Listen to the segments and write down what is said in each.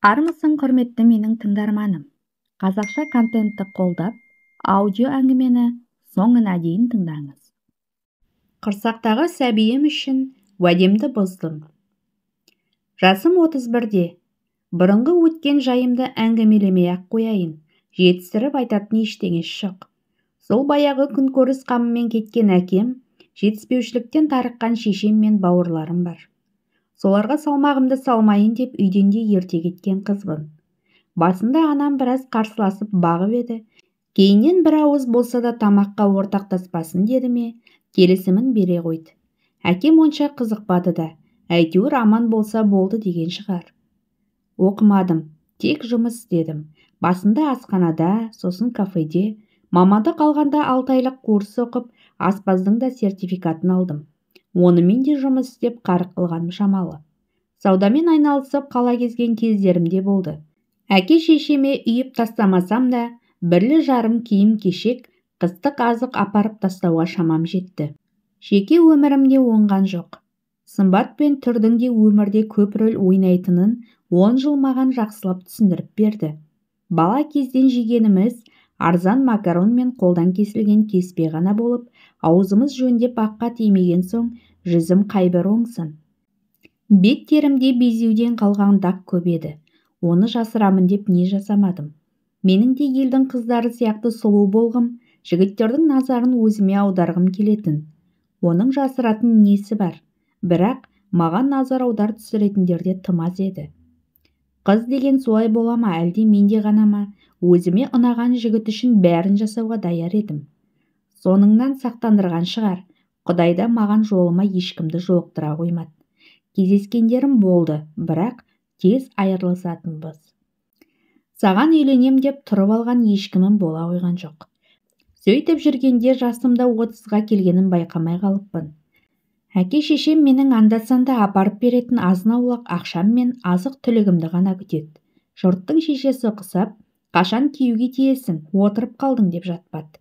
Армысың құрметті менің тыңдарманым. Қазақша контентті қолдап, аудио әңгімені соңына дейін тыңдаңыз. Құрсақтағы сәбиім үшін уәдемді бұздым. Жасым 31-де. Бұрынғы өткен жайымды әңгімелемей-ақ қояйын. Жетістіріп айтатын ештеңесі жоқ. Сол баяғы күнкөріс қамымен кеткен әкем, жетіспеушіліктен тарыққан шешем мен бауырларым бар. Соларға салмағымды салмайын деп үйден де ерте кеткен қызбын. Басында анам біраз қарсыласып бағып еді. Кейіннен бір ауыз болса да тамаққа ортақтаспасын деді ме, келісімін бере қойды. Әкем онша қызықпады да, әйтеуір аман болса болды деген шығар. Оқымадым, тек жұмыс істедім. Басында асханада, сосын кафеде, мамандық алғанда 6 айлық курс оқып, аспаздың да сертификатын алдым. Онымен де жұмыс істеп қарық қылғаным шамалы. Саудамен айналысып қала кезген кездерімде болды. Әке-шешеме үйіп тастамасам да, бірлі-жарым киім-кешек, қыстық азық апарып тастауға шамам жетті. Жеке өмірімде оңған жоқ. Сымбат пен түрдің де өмірде көп рөл ойнайтынын 10 жыл маған жақсылап түсіндіріп берді. Бала кезден жегеніміз арзан макарон мен қолдан кесілген кеспе ғана болып, аузымыз жөндеп аққа тимеген соң жүзім қайбір оңсын. Беттерімде безеуден қалған дақ көп еді. Оны жасырамын деп не жасамадым. Менің де елдің қыздары сияқты сұлу болғым, жігіттердің назарын өзіме аударғым келетін. Оның жасыратын несі бар? Бірақ маған назар аудар түсіретіндерде тым аз еді. Қыз деген солай бола ма, әлде менде ғана ма? Өзіме ұнаған жігіт үшін бәрін жасауға даяр едім. Соныңнан сақтандырған шығар. Құдайда маған жолыма ешкімді жолықтыра қоймады. Кездескендерім болды, бірақ тез айырылысатынбыз. Саған үйленем деп тұрып алған ешкімім бола қойған жоқ. Сөйтіп жүргенде жасымда 30-ға келгенін байқамай қалыппын. Әке-шешем менің анда-санда апарып беретін азын-аулақ ақшам мен азық-түлігімді ғана күтеді. Жұрттың шешесі құсап, қашан күйеуге тиесің, отырып қалдың деп жатпады.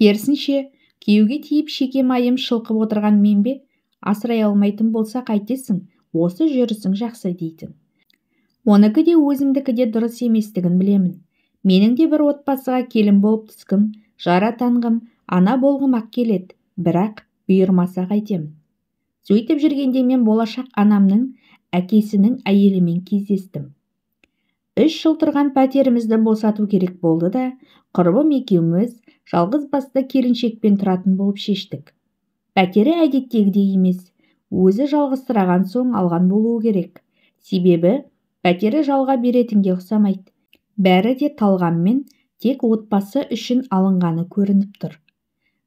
Керісінше, күйеуге тиіп шекем-айым шылқып отырған мен бе, асырай алмайтын болса қайтесің, осы жүрісің жақсы дейтін. Оныкі де өзімдікі де дұрыс еместігін білемін. Менің де бір отбасыға келін болып түскім, жара танғым, ана болғым ақ келеді, бірақ бұйырмаса қайтемін. Сөйтіп жүргенде мен болашақ анамның әкесінің әйелімен кездестім. 3 жыл тұрған пәтерімізді босату керек болды да, құрбым екеуміз жалғыз басты келіншекпен тұратын болып шештік. Пәтері әдеттегідей емес, өзі жалғызсыраған соң алған болуы керек. Себебі пәтері жалға беретінге ұқсамайды. Бәрі де талғаммен, тек отбасы үшін алынғаны көрініп тұр.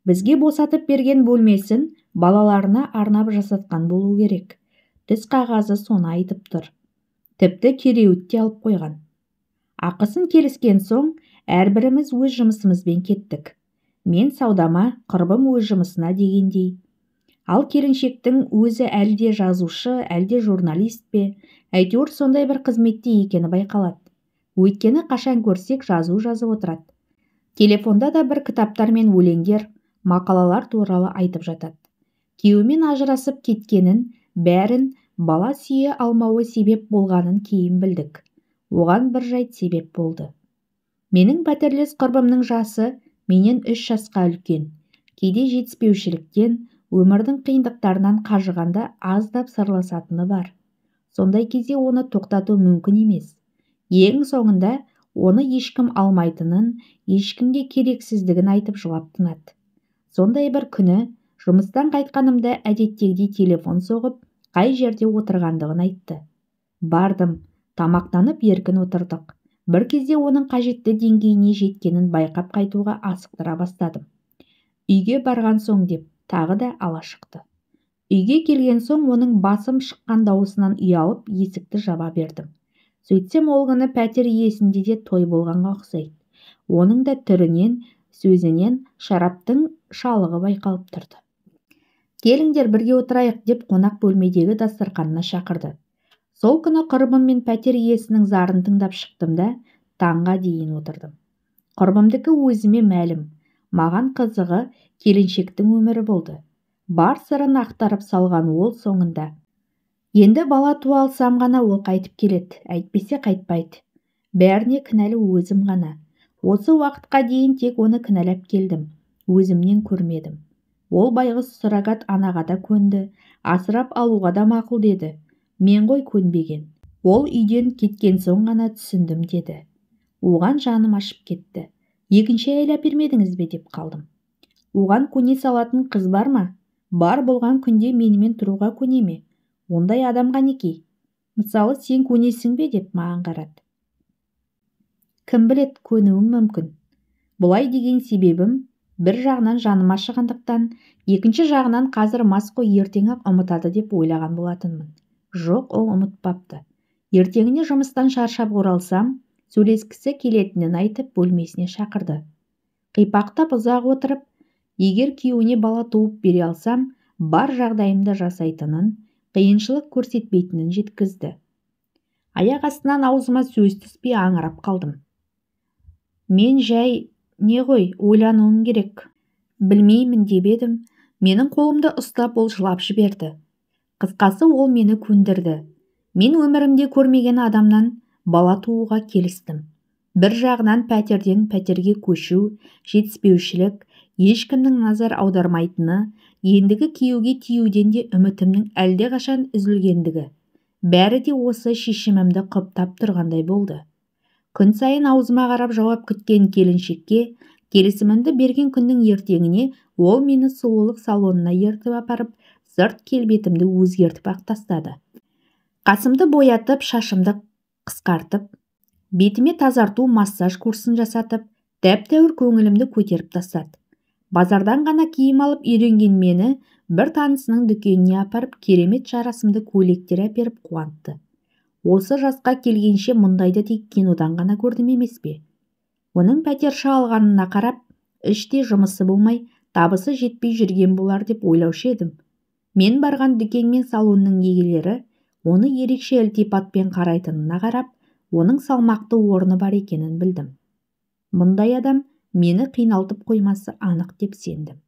Бізге босатып берген бөлмесін балаларына арнап жасатқан болу керек. Түс қағазы соны айтып тұр. Тіпті кереует те алып қойған. Ақысын келіскен соң, әрбіріміз өз жұмысымызбен кеттік. Мен саудама, құрбым өз жұмысына дегендей. Ал келіншектің өзі әлде жазушы, әлде журналист пе, әйтеуір сондай бір қызметте екені байқалады. Өйткені қашан көрсек жазу жазып отырады. Телефонда да бір кітаптар мен өлеңдер, мақалалар туралы айтып жатады. Күйеуімен ажырасып кеткенін, бәрін бала сүйе алмауы себеп болғанын кейін білдік. Оған бір жайт себеп болды. Менің пәтерлес құрбымның жасы менен 3 жасқа үлкен. Кейде жетіспеушіліктен, өмірдің қиындықтарынан қажығанда аздап сырласатыны бар. Сондай кезде оны тоқтату мүмкін емес. Ең соңында оны ешкім алмайтынын, ешкімге керексіздігін айтып жылап тынады. Сондай бір күні жұмыстан қайтқанымда әдеттегідей телефон соғып, қай жерде отырғандығын айтты. Бардым, тамақтанып еркін отырдық. Бір кезде оның қажетті деңгейіне жеткенін байқап қайтуға асықтыра бастадым. Үйге барған соң деп тағы да ала шықты. Үйге келген соң оның басым шыққан дауысынан ұялып есікті жаба бердім. Сөйтсем ол күні пәтер иесінде де той болғанға ұқсайды. Оның да түрінен, сөзінен шараптың шалығы байқалып тұрды. Келіңдер бірге отырайық деп қонақ бөлмедегі дастарханына шақырды. Сол күні құрбым мен пәтер иесінің зарын тыңдап шықтым да, таңға дейін отырдым. Құрбымдікі өзіме мәлім. Маған қызығы келіншектің өмірі болды. Бар сырын ақтарып салған ол соңында. Енді бала туа алсам ғана ол қайтып келеді, әйтпесе қайтпайды. Бәріне кінәлі өзім ғана. Осы уақытқа дейін тек оны кінәлап келдім, өзімнен көрмедім. Ол байғұс суррогат анаға да көнді, асырап алуға да мақұл деді. Мен ғой көнбеген. Ол үйден кеткен соң ғана түсіндім деді. Оған жаным ашып кетті. Екінші әйел әпермедіңіз бе деп қалдым. Оған көне салатын қыз бар ма? Бар болған күнде менімен тұруға көне ме? Ондай адамға неке? Мысалы, сен көнесің бе деп маған қарады. Кім білет, көнуім мүмкін. Бұлай деген себебім, бір жағынан жаным ашығандықтан, екінші жағынан қазір мас қой, ертең-ақ ұмытады деп ойлаған болатынмын. Жоқ, ол ұмытпапты. Ертеңіне жұмыстан шаршап оралсам, сөйлескісі келетінін айтып бөлмесіне шақырды. Қипақтап ұзақ отырып, егер күйеуіне бала туып бере алсам, бар жағдайымды жасайтынын, қиыншылық көрсетпейтінін жеткізді. Аяқ астынан аузыма сөз түспей аңырап қалдым. Мен жай, не ғой, ойлануым керек. Білмеймін деп едім, менің қолымды ұстап ол жылап жіберді. Қысқасы, ол мені көндірді. Мен өмірімде көрмеген адамнан бала тууға келістім. Бір жағынан пәтерден пәтерге көшу, жетіспеушілік, ешкімнің назар аудармайтыны, ендігі күйеуге тиюден де үмітімнің әлдеқашан үзілгендігі. Бәрі де осы шешімімді құптап тұрғандай болды. Күн сайын аузыма қарап жауап күткен келіншекке келісімімді берген күннің ертеңіне ол мені сұлулық салонына ертіп апарып, сырт келбетімді өзгертіп ақ тастады. Қасымды боятып, шашымды қысқартып, бетіме тазарту массаж курсын жасатып, тәп-тәуір көңілімді көтеріп тастады. Базардан ғана киім алып үйренген мені бір танысының дүкеніне апарып, керемет жарасымды көйлектер әперіп қуантты. Осы жасқа келгенше мұндайды тек кинодан ғана көрдім емес пе? Оның пәтерші алғанына қарап, іште жұмысы болмай, табысы жетпей жүрген болар деп ойлаушы едім. Мен барған дүкен мен салонның егелері оны ерекше ілтипатпен қарайтынына қарап, оның салмақты орны бар екенін білдім. Мұндай адам мені қиналтып қоймасы анық деп сендім.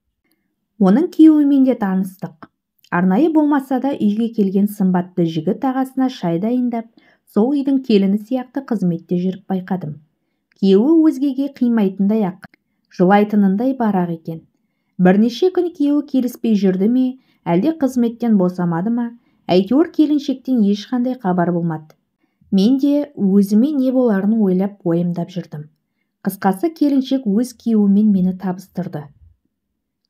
Оның күйеуімен де таныстық. Арнайы болмаса да үйге келген сымбатты жігіт ағасына шай дайындап, сол үйдің келіні сияқты қызметте жүріп байқадым. Күйеуі өзгеге қимайтындай ақ, жылайтынындай барақ екен. Бірнеше күн күйеуі келіспей жүрді ме, әлде қызметтен босамады ма, әйтеуір келіншектен ешқандай хабар болмады. Мен де өзіме не боларын ойлап ойымдап жүрдім. Қысқасы, келіншек өз күйеуімен мені табыстырды.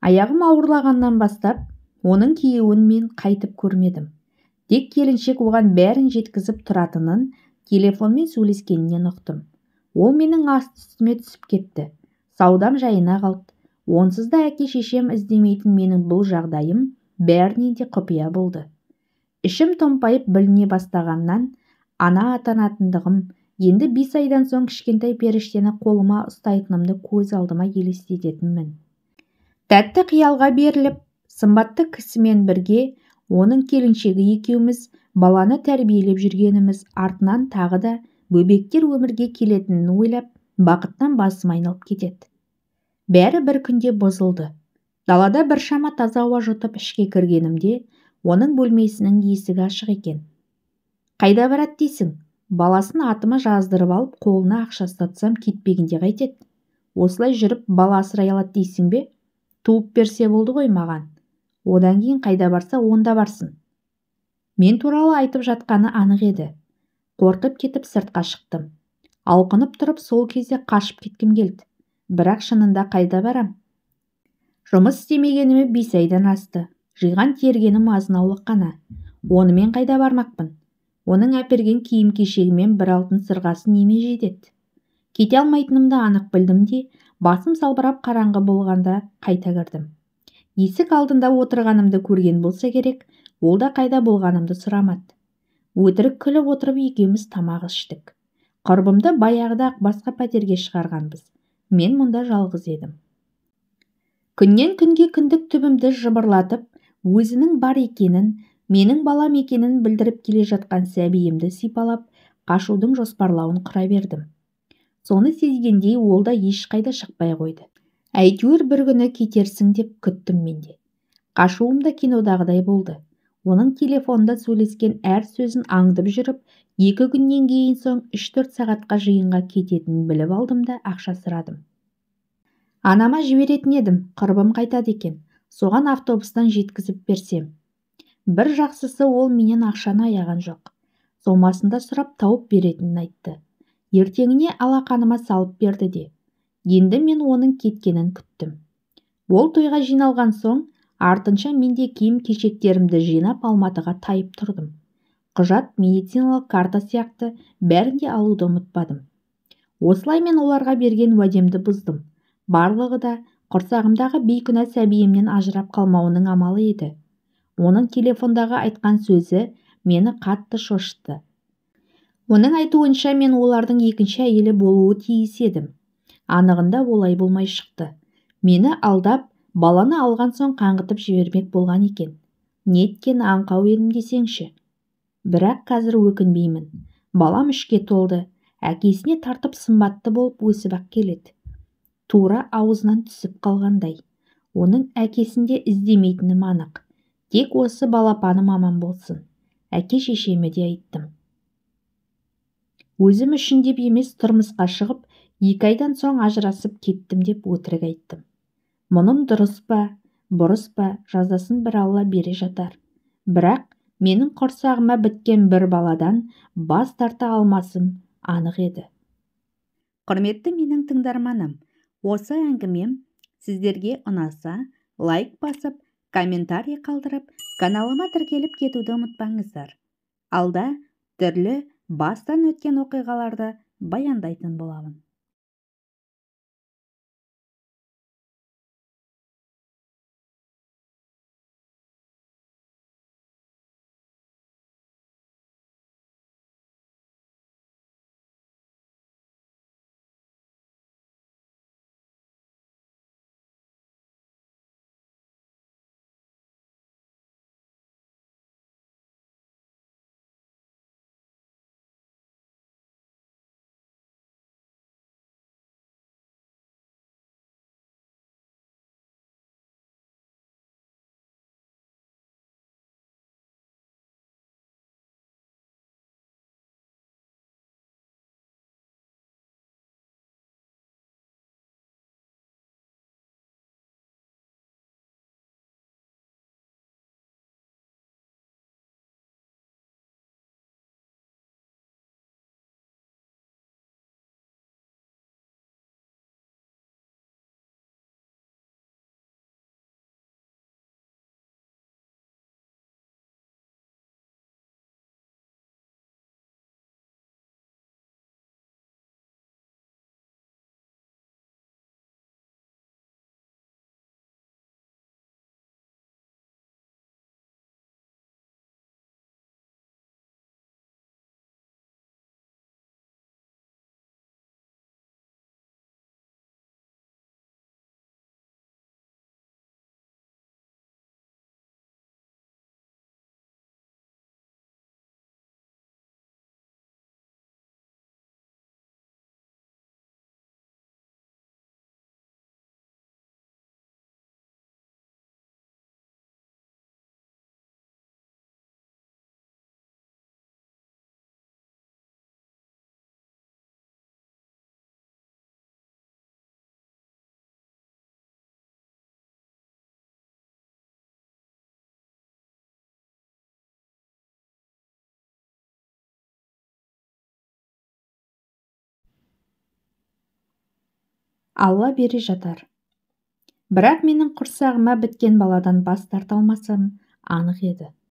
Аяғым ауырлағаннан бастап, оның күйеуін мен қайтып көрмедім. Тек келіншек оған бәрін жеткізіп тұратынын, телефонмен сөйлескенінен ұқтым. Ол менің асты-үстіме түсіп кетті. Саудам жайына қалды. Онсыз да әке-шешем іздемейтін менің бұл жағдайым бәрінен де құпия болды. Ішім томпайып біліне бастағаннан, ана атанатындығым, енді 5 айдан соң кішкентай періштені қолыма ұстайтынымды көз алдыма елестететінмін. Тәтті қиялға беріліп, сымбатты кісімен бірге, оның келіншегі екеуміз баланы тәрбиелеп жүргеніміз, артынан тағы да бөбектер өмірге келетінін ойлап, бақыттан басым айналып кетеді. Бәрі бір күнде бұзылды. Далада біршама таза ауа жұтып ішке кіргенімде, оның бөлмесінің есігі ашық екен. Қайда барады дейсің? Баласын атыма жаздырып алып, қолына ақша ұстатсам кетпегенде қайтеді. Осылай жүріп бала асырай алады дейсің бе? Туып берсе болды ғой маған. Одан кейін қайда барса, онда барсын. Мен туралы айтып жатқаны анық еді. Қорқып кетіп сыртқа шықтым. Алқынып тұрып сол кезде қашып кеткім келді. Бірақ шынында қайда барам? Жұмыс істемегеніме 5 айдан асты. Жиған тергенім азынаулық қана. Онымен қайда бармақпын? Оның әперген киім-кешегімен бір алтын сырғасын неме жетеді. Кете алмайтынымды анық білдім де, басым салбырап қараңғы болғанда қайта кірдім. Есік алдында отырғанымды көрген болса керек, ол да қайда болғанымды сұрамады. Өтірік күліп отырып екеуміз тамақ іштік. Құрбымды баяғыда басқа пәтерге шығарғанбыз. Мен мұнда жалғыз едім. Күннен күнге күндік түбімді жыбырлатып, өзінің бар екенін, менің балам екенін білдіріп келе жатқан сәбиімді сипалап, қашудың жоспарлауын құра бердім. Соны сезгендей ол да ешқайда шықпай қойды. Әйтеуір бір күні кетерсің деп күттім менде. Қашуым да кинодағыдай болды. Оның телефонда сөйлескен әр сөзін аңдып жүріп, 2 күннен кейін соң 3-4 сағатқа жиынға кететінін біліп алдым да ақша сұрадым. Анама жіберетін едім, қырбым қайтады екен. Соған автобустан жеткізіп берсем. Бір жақсысы ол менен ақшаны аяған жоқ. Сомасында сұрап тауып беретінін айтты. Ертеңіне алақаныма салып берді де. Енді мен оның кеткенін күттім. Ол тойға жиналған соң, артынша менде киім-кешектерімді жинап Алматыға тайып тұрдым. Құжат, медициналық карта сияқты бәрін де алуды ұмытпадым. Осылай мен оларға берген уәдемді бұздым. Барлығы да құрсағымдағы бейкүнә сәбиімнен ажырап қалмауының амалы еді. Оның телефондағы айтқан сөзі мені қатты шошытты. Оның айтуынша мен олардың екінші әйелі болуы тиіс едім. Анығында олай болмай шықты. Мені алдап, баланы алған соң қаңғытып жібермек болған екен. Неткен аңқау едім десеңші. Бірақ қазір өкінбеймін. Балам 3-ке толды. Әкесіне тартып сымбатты болып өсіп-ақ келеді. Тура аузынан түсіп қалғандай. Оның әкесінде іздемейтінім анық. Тек осы балапаным аман болсын. Әке-шешеме де айттым. Өзім үшін деп емес, тұрмысқа шығып, 2 айдан соң ажырасып кеттім деп өтірік айттым. Мұным дұрыс па, бұрыс па, жазасын бір Алла бере жатар. Бірақ менің құрсағыма біткен бір баладан бас тарта алмасым анық еді. Құрметті менің тыңдарманым, осы әңгімем сіздерге ұнаса, лайк басып, комментарий қалдырып, каналыма тіркеліп кетуді ұмытпаңыздар. Алда түрлі бастан өткен оқиғаларды баяндайтын боламын. Алла бере жатар. Бірақ менің құрсағыма біткен баладан бас тарта алмасам анық еді.